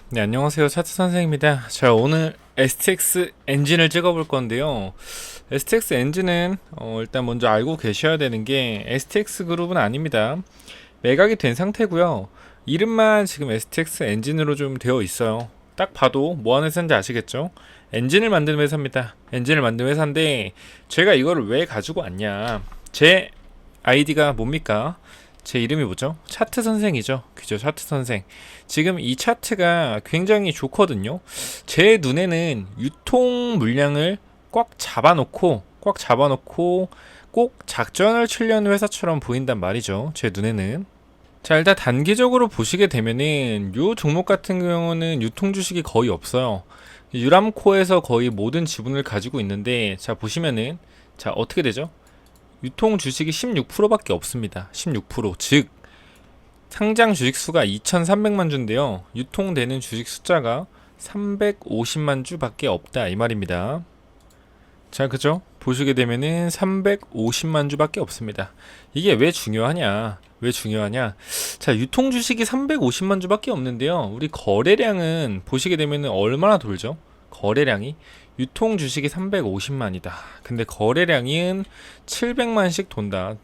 네, 안녕하세요. 차트 선생입니다. 자, 오늘 STX 엔진을 찍어볼 건데요. STX 엔진은 일단 먼저 알고 계셔야 되는 게 STX 그룹은 아닙니다. 매각이 된 상태고요. 이름만 지금 STX 엔진으로 좀 되어 있어요. 딱 봐도 뭐 하는 회사인지 아시겠죠? 엔진을 만드는 회사입니다. 엔진을 만드는 회사인데 제가 이거를 왜 가지고 왔냐? 제 아이디가 뭡니까? 제 이름이 뭐죠? 차트 선생이죠. 그죠? 차트 선생. 지금 이 차트가 굉장히 좋거든요. 제 눈에는 유통 물량을 꽉 잡아놓고 꼭 작전을 치려는 회사처럼 보인단 말이죠. 제 눈에는. 자, 일단 단기적으로 보시게 되면은 요 종목 같은 경우는 유통 주식이 거의 없어요. 유람코에서 거의 모든 지분을 가지고 있는데, 자 보시면은, 자 어떻게 되죠? 유통 주식이 16%밖에 없습니다. 16%. 즉 상장 주식 수가 2,300만 주인데요. 유통되는 주식 숫자가 350만 주밖에 없다 이 말입니다. 자, 그죠? 보시게 되면은 350만 주밖에 없습니다. 이게 왜 중요하냐? 왜 중요하냐? 자, 유통 주식이 350만 주밖에 없는데요. 우리 거래량은 보시게 되면은 얼마나 돌죠? 거래량이 유통 주식이 350만이다. 근데 거래량은 700만씩 돈다.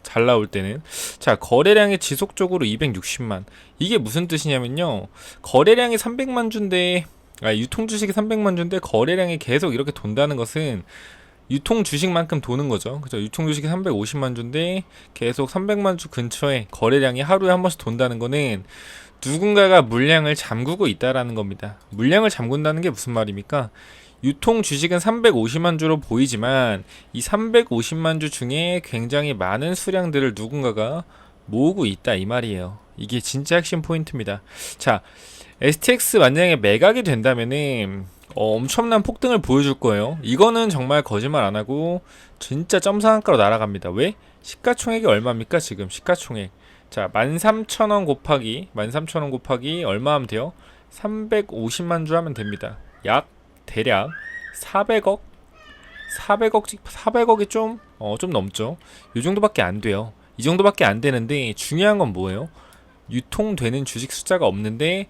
잘 나올 때는. 자, 거래량이 지속적으로 260만. 이게 무슨 뜻이냐면요. 거래량이 300만 주인데 유통 주식이 300만 주인데 거래량이 계속 이렇게 돈다는 것은 유통 주식만큼 도는 거죠. 그죠? 유통 주식이 350만 주인데 계속 300만 주 근처에 거래량이 하루에 한 번씩 돈다는 거는 누군가가 물량을 잠그고 있다라는 겁니다. 물량을 잠근다는 게 무슨 말입니까? 유통 주식은 350만 주로 보이지만 이 350만 주 중에 굉장히 많은 수량들을 누군가가 모으고 있다 이 말이에요. 이게 진짜 핵심 포인트입니다. 자, STX 만약에 매각이 된다면은 엄청난 폭등을 보여줄 거예요. 이거는 정말 거짓말 안 하고 진짜 점상한가로 날아갑니다. 왜? 시가총액이 얼마입니까? 지금 시가총액. 자, 13,000원 곱하기 얼마 하면 돼요? 350만 주 하면 됩니다. 약 대략 400억 400억이 좀 넘죠. 이 정도밖에 안 돼요. 이 정도밖에 안 되는데 중요한 건 뭐예요? 유통되는 주식 숫자가 없는데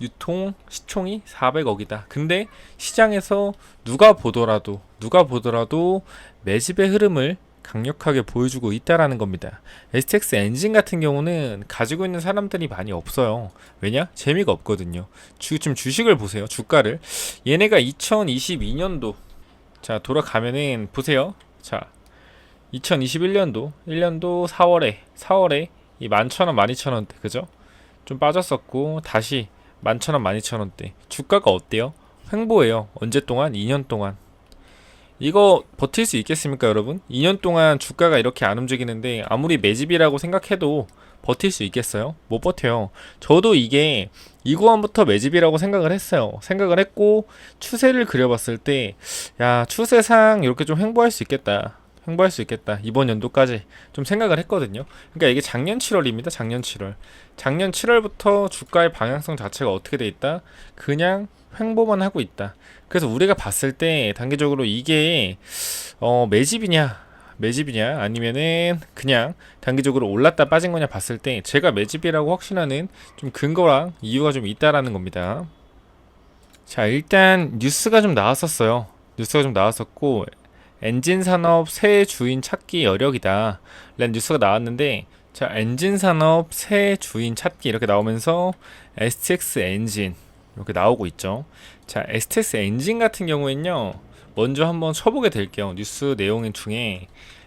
유통 시총이 400억이다. 근데 시장에서 누가 보더라도 매집의 흐름을 강력하게 보여주고 있다라는 겁니다. STX 엔진 같은 경우는 가지고 있는 사람들이 많이 없어요. 왜냐? 재미가 없거든요. 지금 주식을 보세요. 주가를. 얘네가 2022년도 자 돌아가면은 보세요. 자 2021년도 1년도 4월에 이 11,000원 12,000원대 그죠? 좀 빠졌었고 다시 11,000원 12,000원대 주가가 어때요? 횡보해요. 언제 동안? 2년 동안. 이거 버틸 수 있겠습니까, 여러분? 2년 동안 주가가 이렇게 안 움직이는데 아무리 매집이라고 생각해도 버틸 수 있겠어요? 못 버텨요. 저도 이게 이 구간부터 매집이라고 생각을 했어요. 생각을 했고 추세를 그려봤을 때 야, 추세상 이렇게 좀 횡보할 수 있겠다. 횡보할 수 있겠다. 이번 연도까지 좀 생각을 했거든요. 그러니까 이게 작년 7월입니다. 작년 7월. 작년 7월부터 주가의 방향성 자체가 어떻게 돼 있다? 그냥 횡보만 하고 있다. 그래서 우리가 봤을 때 단기적으로 이게 매집이냐 아니면은 그냥 단기적으로 올랐다 빠진 거냐 봤을 때 제가 매집이라고 확신하는 좀 근거랑 이유가 좀 있다라는 겁니다. 자, 일단 뉴스가 좀 나왔었어요. 뉴스가 좀 나왔었고 엔진 산업 새 주인 찾기 여력이다 라는 뉴스가 나왔는데, 자, 엔진 산업 새 주인 찾기 이렇게 나오면서 STX 엔진 이렇게 나오고 있죠. 자, STX 엔진 같은 경우에는요, 먼저 한번 쳐보게 될게요. 뉴스 내용 중에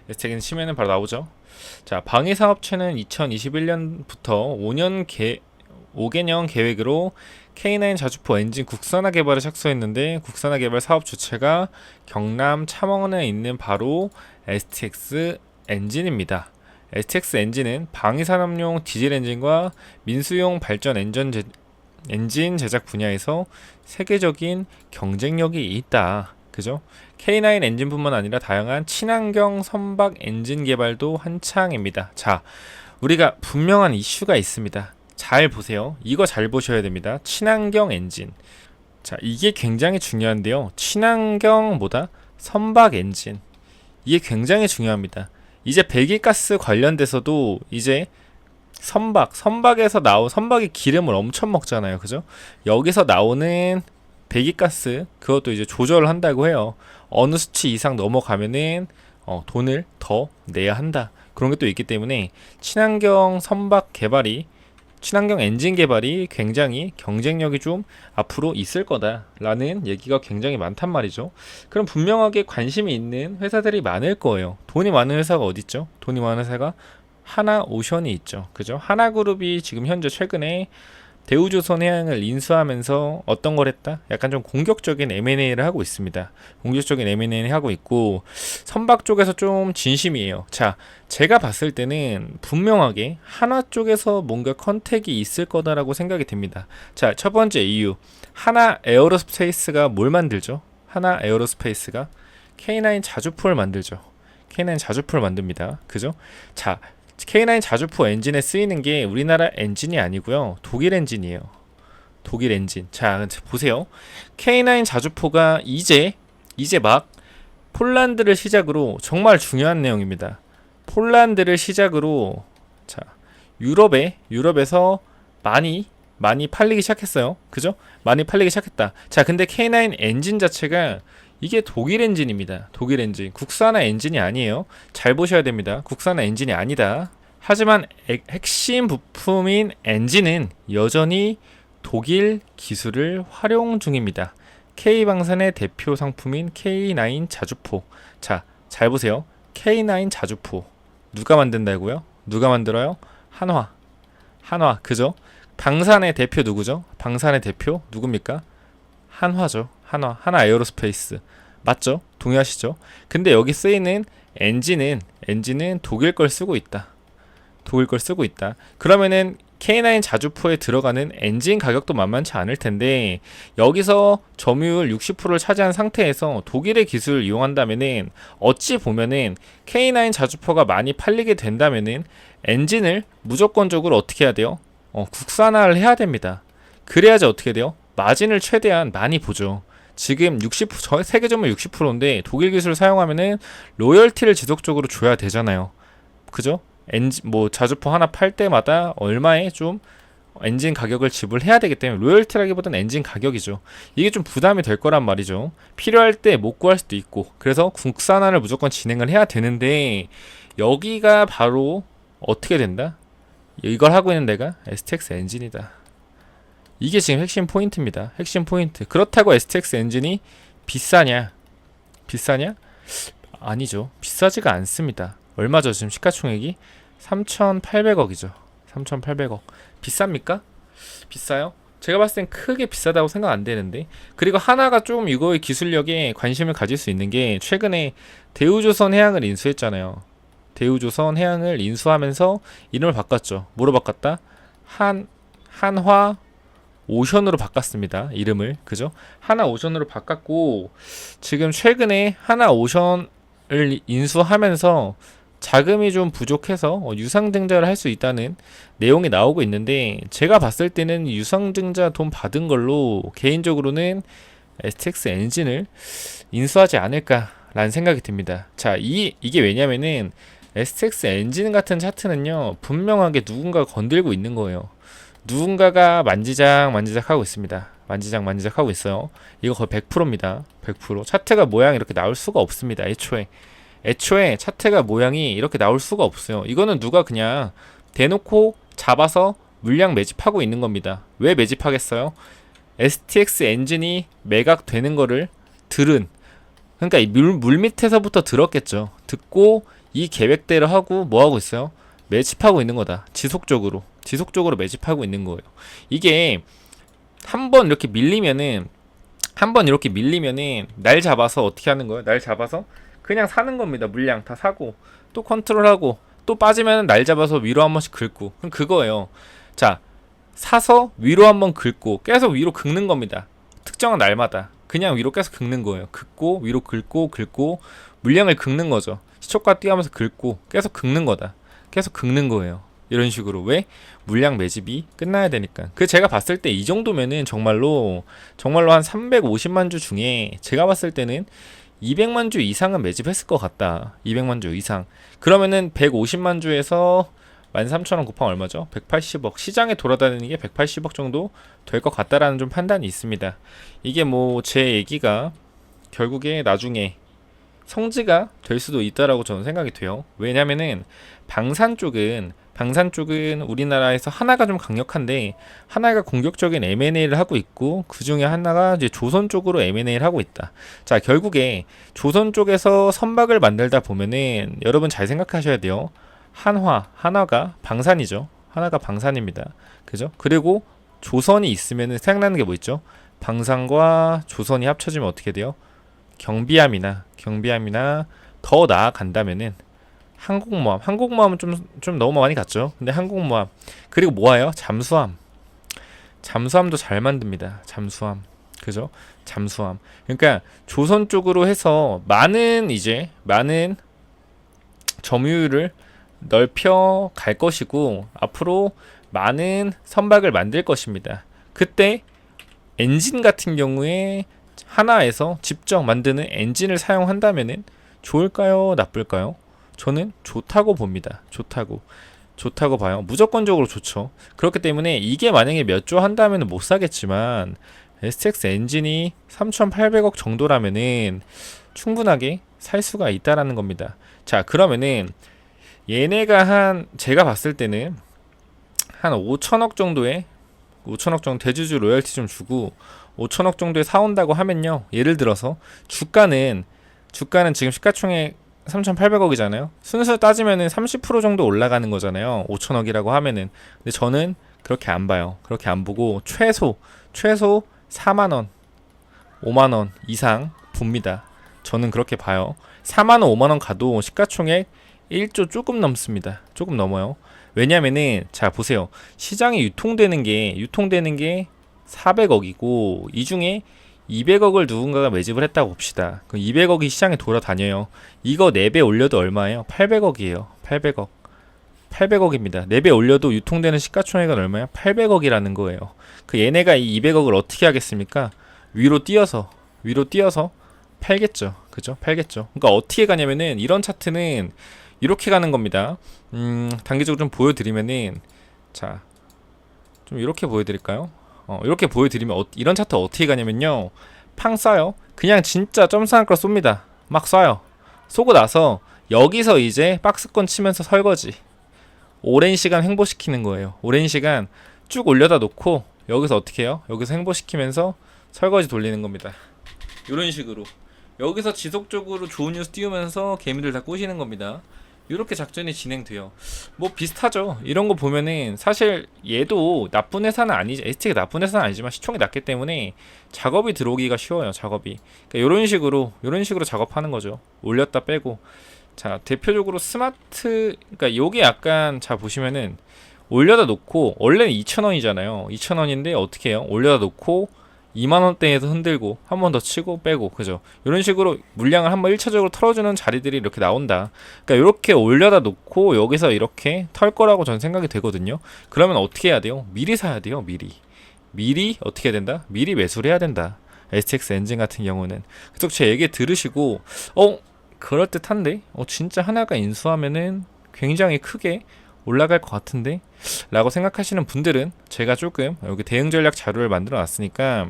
STX 치면은 바로 나오죠. 자, 방위사업체는 2021년부터 5개년 계획으로 K9 자주포 엔진 국산화 개발에 착수했는데, 국산화 개발 사업 주체가 경남 참원에 있는 바로 STX 엔진입니다. STX 엔진은 방위산업용 디젤 엔진과 민수용 발전 엔진 제작 분야에서 세계적인 경쟁력이 있다. 그죠? K9 엔진뿐만 아니라 다양한 친환경 선박 엔진 개발도 한창입니다. 자, 우리가 분명한 이슈가 있습니다. 잘 보세요. 이거 잘 보셔야 됩니다. 친환경 엔진. 자, 이게 굉장히 중요한데요. 친환경 선박 엔진. 이게 굉장히 중요합니다. 이제 배기가스 관련돼서도 이제 선박이 기름을 엄청 먹잖아요. 그죠? 여기서 나오는 배기가스 그것도 이제 조절을 한다고 해요. 어느 수치 이상 넘어가면은 돈을 더 내야 한다. 그런 게 또 있기 때문에 친환경 엔진 개발이 굉장히 경쟁력이 좀 앞으로 있을 거다라는 얘기가 굉장히 많단 말이죠. 그럼 분명하게 관심이 있는 회사들이 많을 거예요. 돈이 많은 회사가 어디 있죠? 돈이 많은 회사가 하나오션이 있죠. 그죠? 하나그룹이 지금 현재 최근에 대우조선해양을 인수하면서 어떤 걸 했다? 약간 좀 공격적인 M&A를 하고 있습니다. 공격적인 M&A를 하고 있고 선박 쪽에서 좀 진심이에요. 자, 제가 봤을 때는 분명하게 하나 쪽에서 뭔가 컨택이 있을 거다라고 생각이 듭니다. 자, 첫 번째 이유. 하나 에어로스페이스가 뭘 만들죠? 하나 에어로스페이스가 K9 자주포를 만들죠. K9 자주포를 만듭니다. 그죠? 자, K9 자주포 엔진에 쓰이는 게 우리나라 엔진이 아니고요. 독일 엔진이에요. 독일 엔진. 자, 보세요. K9 자주포가 이제 막 폴란드를 시작으로 정말 중요한 내용입니다. 폴란드를 시작으로 자, 유럽에서 많이 팔리기 시작했어요. 그죠? 많이 팔리기 시작했다. 자, 근데 K9 엔진 자체가 이게 독일 엔진입니다. 독일 엔진. 국산화 엔진이 아니에요. 잘 보셔야 됩니다. 국산화 엔진이 아니다. 하지만 핵심 부품인 엔진은 여전히 독일 기술을 활용 중입니다. K방산의 대표 상품인 K9 자주포. 자, 잘 보세요. K9 자주포. 누가 만든다고요? 누가 만들어요? 한화. 그죠? 방산의 대표 누구죠? 방산의 대표 누굽니까? 한화죠. 하나 에어로스페이스. 맞죠? 동의하시죠? 근데 여기 쓰이는 엔진은 독일 걸 쓰고 있다. 그러면은 K9 자주포에 들어가는 엔진 가격도 만만치 않을 텐데 여기서 점유율 60%를 차지한 상태에서 독일의 기술을 이용한다면은 어찌 보면은 K9 자주포가 많이 팔리게 된다면은 엔진을 무조건적으로 어떻게 해야 돼요? 국산화를 해야 됩니다. 그래야지 어떻게 돼요? 마진을 최대한 많이 보죠. 지금 60% 세계 점유율 60%인데 독일 기술을 사용하면은 로열티를 지속적으로 줘야 되잖아요. 그죠? 자주포 하나 팔 때마다 얼마의 좀 엔진 가격을 지불해야 되기 때문에 로열티라기보다는 엔진 가격이죠. 이게 좀 부담이 될 거란 말이죠. 필요할 때 못 구할 수도 있고 그래서 국산화를 무조건 진행을 해야 되는데 여기가 바로 어떻게 된다? 이걸 하고 있는 데가 STX 엔진이다. 이게 지금 핵심 포인트입니다. 핵심 포인트. 그렇다고 STX 엔진이 비싸냐? 아니죠. 비싸지가 않습니다. 얼마죠? 지금 시가총액이 3,800억이죠. 3,800억. 비쌉니까? 비싸요? 제가 봤을 땐 크게 비싸다고 생각 안 되는데. 그리고 하나가 좀 이거의 기술력에 관심을 가질 수 있는 게 최근에 대우조선 해양을 인수했잖아요. 대우조선 해양을 인수하면서 이름을 바꿨죠. 뭐로 바꿨다? 한화 오션으로 바꿨습니다. 이름을. 그죠? 하나 오션으로 바꿨고 지금 최근에 하나 오션을 인수하면서 자금이 좀 부족해서 유상증자를 할 수 있다는 내용이 나오고 있는데 제가 봤을 때는 유상증자 돈 받은 걸로 개인적으로는 STX 엔진을 인수하지 않을까라는 생각이 듭니다. 자, 이게 왜냐면은 STX 엔진 같은 차트는요 분명하게 누군가가 건들고 있는 거예요. 누군가가 만지작 하고 있습니다. 만지작 하고 있어요. 이거 거의 100%입니다. 100%. 차트가 모양이 이렇게 나올 수가 없습니다. 애초에 차트가 모양이 이렇게 나올 수가 없어요. 이거는 누가 그냥 대놓고 잡아서 물량 매집하고 있는 겁니다. 왜 매집하겠어요? STX 엔진이 매각되는 거를 그러니까 이 물 밑에서부터 들었겠죠. 듣고 이 계획대로 하고 뭐 하고 있어요? 매집하고 있는 거다. 지속적으로 매집하고 있는 거예요. 이게 한 번 이렇게 밀리면은 날 잡아서 어떻게 하는 거예요? 날 잡아서 그냥 사는 겁니다. 물량 다 사고 또 컨트롤하고 또 빠지면 날 잡아서 위로 한 번씩 긁고 그럼 그거예요. 자, 사서 위로 한 번 긁고 계속 위로 긁는 겁니다. 특정한 날마다 그냥 위로 계속 긁는 거예요. 긁고 위로 긁고 물량을 긁는 거죠. 시초가 뛰어가면서 긁고 계속 긁는 거다. 계속 긁는 거예요. 이런 식으로. 왜? 물량 매집이 끝나야 되니까. 그 제가 봤을 때 이 정도면은 정말로 한 350만 주 중에 제가 봤을 때는 200만 주 이상은 매집했을 것 같다. 200만 주 이상. 그러면은 150만 주에서 13,000원 곱하면 얼마죠? 180억. 시장에 돌아다니는 게 180억 정도 될 것 같다라는 좀 판단이 있습니다. 이게 뭐 제 얘기가 결국에 나중에 성지가 될 수도 있다라고 저는 생각이 돼요. 왜냐면은 방산 쪽은 우리나라에서 하나가 좀 강력한데 하나가 공격적인 M&A를 하고 있고 그 중에 하나가 이제 조선 쪽으로 M&A를 하고 있다. 자, 결국에 조선 쪽에서 선박을 만들다 보면은 여러분 잘 생각하셔야 돼요. 한화가 방산이죠. 하나가 방산입니다. 그죠? 그리고 조선이 있으면은 생각나는 게 뭐 있죠? 방산과 조선이 합쳐지면 어떻게 돼요? 경비함이나 더 나아간다면은 항공모함은 좀 너무 많이 갔죠. 근데 항공모함 그리고 뭐예요? 잠수함도 잘 만듭니다. 그죠? 잠수함. 그러니까 조선 쪽으로 해서 많은 점유율을 넓혀 갈 것이고 앞으로 많은 선박을 만들 것입니다. 그때 엔진 같은 경우에 하나에서 직접 만드는 엔진을 사용한다면은 좋을까요? 나쁠까요? 저는 좋다고 봅니다. 좋다고 봐요. 무조건적으로 좋죠. 그렇기 때문에 이게 만약에 몇 조 한다면 못 사겠지만 STX 엔진이 3,800억 정도라면은 충분하게 살 수가 있다라는 겁니다. 자, 그러면은 얘네가 제가 봤을 때는 한 5천억 정도 대주주 로열티 좀 주고 5천억 정도에 사온다고 하면요. 예를 들어서 주가는 지금 시가총액 3,800억이잖아요. 순수 따지면은 30% 정도 올라가는 거잖아요. 5천억이라고 하면은. 근데 저는 그렇게 안 봐요. 그렇게 안 보고 최소 4만 원, 5만 원 이상 봅니다. 저는 그렇게 봐요. 4만 원, 5만 원 가도 시가총액 1조 조금 넘습니다. 조금 넘어요. 왜냐면은 자 보세요. 시장에 유통되는 게 400억이고 이 중에 200억을 누군가가 매집을 했다고 봅시다. 그 200억이 시장에 돌아다녀요. 이거 4배 올려도 얼마예요? 800억이에요. 800억입니다. 4배 올려도 유통되는 시가총액은 얼마예요? 800억이라는 거예요. 그 얘네가 이 200억을 어떻게 하겠습니까? 위로 띄어서 팔겠죠. 그죠? 팔겠죠. 그러니까 어떻게 가냐면은 이런 차트는 이렇게 가는 겁니다. 단기적으로 좀 보여드리면은 자, 좀 이렇게 보여드릴까요? 이렇게 보여드리면 이런 차트 어떻게 가냐면요. 팡 쏴요. 그냥 진짜 점수한 걸 쏩니다. 막 쏴요. 쏘고 나서 여기서 이제 박스권 치면서 설거지. 오랜 시간 횡보시키는 거예요. 오랜 시간 쭉 올려다 놓고 여기서 어떻게 해요? 여기서 횡보시키면서 설거지 돌리는 겁니다. 이런 식으로. 여기서 지속적으로 좋은 뉴스 띄우면서 개미들 다 꼬시는 겁니다. 이렇게 작전이 진행돼요. 뭐 비슷하죠. 이런 거 보면은 사실 얘도 나쁜 회사는 아니지, ST가 나쁜 회사는 아니지만 시총이 낮기 때문에 작업이 들어오기가 쉬워요. 작업이. 그러니까 이런 식으로 작업하는 거죠. 올렸다 빼고. 자, 대표적으로 스마트, 그러니까 요게 약간 자 보시면은 올려다 놓고 원래는 2,000원이잖아요. 2,000원인데 어떻게 해요? 올려다 놓고 2만원대에서 흔들고 한 번 더 치고 빼고, 그죠? 이런 식으로 물량을 한번 1차적으로 털어주는 자리들이 이렇게 나온다. 그러니까 이렇게 올려다 놓고 여기서 이렇게 털 거라고 저는 생각이 되거든요. 그러면 어떻게 해야 돼요? 미리 사야 돼요. 미리 어떻게 해야 된다? 미리 매수를 해야 된다. STX 엔진 같은 경우는. 그래서 제 얘기 들으시고 그럴듯한데? 진짜 하나가 인수하면은 굉장히 크게 올라갈 것 같은데? 라고 생각하시는 분들은 제가 조금 여기 대응 전략 자료를 만들어 놨으니까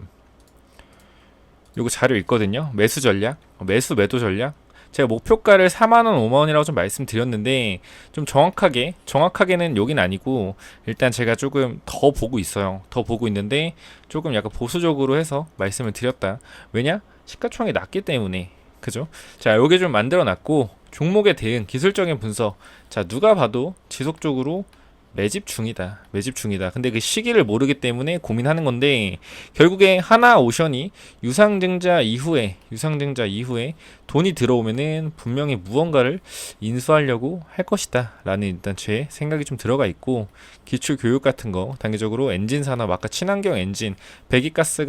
요거 자료 있거든요. 매수 전략, 매도 전략. 제가 목표가를 4만원, 5만원이라고 좀 말씀드렸는데 좀 정확하게는 여긴 아니고 일단 제가 조금 더 보고 있어요. 더 보고 있는데 조금 약간 보수적으로 해서 말씀을 드렸다. 왜냐? 시가총액이 낮기 때문에. 그죠? 자, 요게 좀 만들어 놨고 종목의 대응, 기술적인 분석. 자, 누가 봐도 지속적으로 매집 중이다. 근데 그 시기를 모르기 때문에 고민하는 건데 결국에 하나오션이 유상증자 이후에 돈이 들어오면은 분명히 무언가를 인수하려고 할 것이다. 라는 일단 제 생각이 좀 들어가 있고 기출 교육 같은 거 단기적으로 엔진 산업 아까 친환경 엔진 배기가스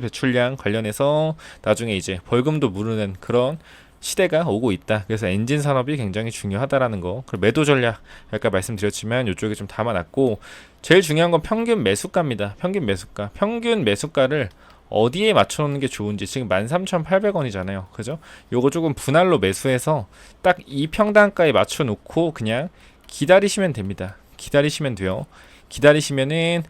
배출량 관련해서 나중에 이제 벌금도 무르는 그런 시대가 오고 있다. 그래서 엔진 산업이 굉장히 중요하다라는 거. 그리고 매도 전략 아까 말씀드렸지만 이쪽에 좀 담아놨고 제일 중요한 건 평균 매수가입니다. 평균 매수가를 어디에 맞춰놓는 게 좋은지. 지금 13,800원이잖아요. 그죠? 요거 조금 분할로 매수해서 딱 이 평단가에 맞춰놓고 그냥 기다리시면 됩니다. 기다리시면 돼요. 기다리시면은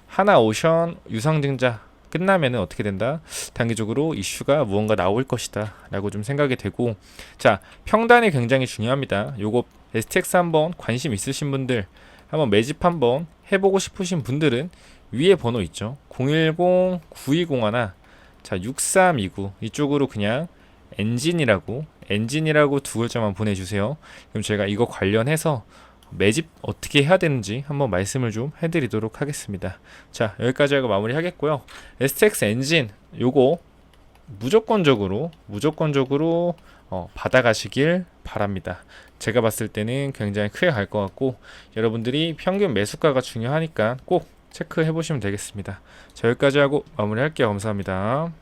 하나오션 유상증자 끝나면은 어떻게 된다? 단기적으로 이슈가 무언가 나올 것이다 라고 좀 생각이 되고, 자, 평단이 굉장히 중요합니다. 요거 STX 한번 관심 있으신 분들, 한번 매집 한번 해보고 싶으신 분들은 위에 번호 있죠. 010-9201, 자, 6329 이쪽으로 그냥 엔진이라고 두 글자만 보내주세요. 그럼 제가 이거 관련해서 매집 어떻게 해야 되는지 한번 말씀을 좀 해드리도록 하겠습니다. 자, 여기까지 하고 마무리 하겠고요. STX 엔진 요거 무조건적으로 받아가시길 바랍니다. 제가 봤을 때는 굉장히 크게 갈 것 같고, 여러분들이 평균 매수가가 중요하니까 꼭 체크해 보시면 되겠습니다. 자, 여기까지 하고 마무리 할게요. 감사합니다.